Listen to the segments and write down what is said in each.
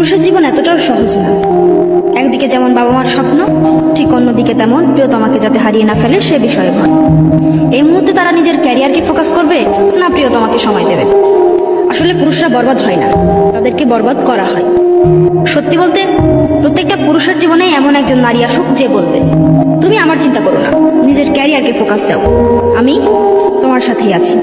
পুরুষের জীবন এতটাও সহজ না। একদিকে যেমন বাবা মার স্বপ্ন, ঠিক অন্যদিকে তেমন প্রিয়তমাকে যাতে হারিয়ে না ফেলে সে বিষয়ে ভয়। এই মুহূর্তে তারা নিজের ক্যারিয়ারকে ফোকাস করবে না প্রিয়তমাকে সময় দেবে। আসলে পুরুষরা বরবাদ হয় না, তাদেরকে বরবাদ করা হয়। সত্যি বলতে প্রত্যেকটা পুরুষের জীবনে এমন একজন নারী আসুক যে বলবে, তুমি আমার চিন্তা করো না, নিজের ক্যারিয়ারকে ফোকাস দাও, আমি তোমার সাথেই আছি।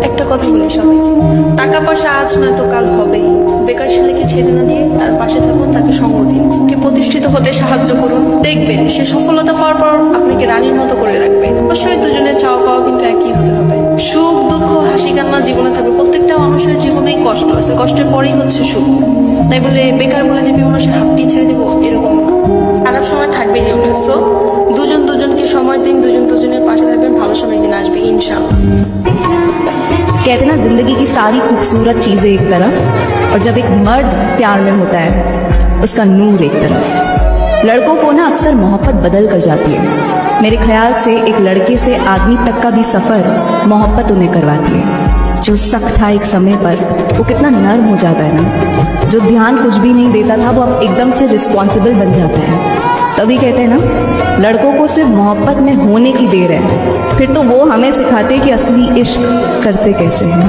একটা কথা বলি সবাইকে, টাকা পয়সা আজ নয়তো কাল হবেই। বেকার ছেলেকে ছেড়ে না দিয়ে তার পাশে থাকুন, তাকে সঙ্গ দিন, ওকে প্রতিষ্ঠিত হতে সাহায্য করুন। দেখবেন সে সফলতা পাওয়ার পর আপনাকে রানীর মতো করে রাখবে। অবশ্যই দুজনের চাওয়া পাওয়া কিন্তু একই হতে হবে। সুখ দুঃখ হাসি কান্না জীবনে থাকবে। প্রত্যেকটা মানুষের জীবনেই কষ্ট আছে, কষ্টের পরেই হচ্ছে সুখ। তাই বলে বেকার বলে যে মানুষে হাতটি ছেড়ে দেবো এরকম না। খারাপ সময় থাকবে জীবনে, সো দুজন দুজনকে সময় দিন, দুজন দুজনের পাশে থাকবেন, ভালো সময় দিন আসবে ইনশাআল্লাহ। कहते ना जिंदगी की सारी खूबसूरत चीजें एक तरफ और जब एक मर्द प्यार में होता है उसका नूर एक तरफ। लड़कों को ना अक्सर मोहब्बत बदल कर जाती है। मेरे ख्याल से एक लड़के से आदमी तक का भी सफर मोहब्बत उन्हें करवाती है। जो सख्त था एक समय पर वो कितना नर्म हो जाता है ना। जो ध्यान कुछ भी नहीं देता था वो अब एकदम से रिस्पॉन्सिबल बन जाता है। तभी कहते हैं ना लड़कों को सिर्फ मोहब्बत में होने की देर है, फिर तो वो हमें सिखाते कि असली इश्क करते कैसे हैं।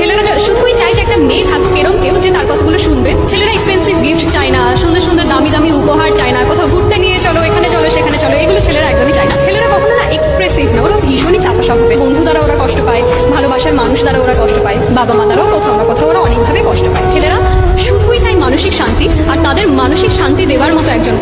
ছেলেরা শুধুই চায় যে একটা মেয়ে থাকুক এরকম কেউ যে তার কথাগুলো শুনবে। ছেলেরা এক্সপেন্সিভ গিফট চায় না, সুন্দর সুন্দর দামি দামি উপহার চায় না, কোথাও ঘুরতে নিয়ে চলো, এখানে চলো, সেখানে চলো, এগুলো ছেলেরা একদমই চায় না। ছেলেরা কখনো না এক্সপ্রেসিভ না, ওরা ভীষণই চাপা স্বভাবের। বন্ধু দ্বারা ওরা কষ্ট পায়, ভালোবাসার মানুষ দ্বারা ওরা কষ্ট পায়, বাবা মা দ্বারাও কোথাও না কোথাও ওরা অনেকভাবে কষ্ট পায়। ছেলেরা শুধুই চায় মানসিক শান্তি, আর তাদের মানসিক শান্তি দেওয়ার মতো একজন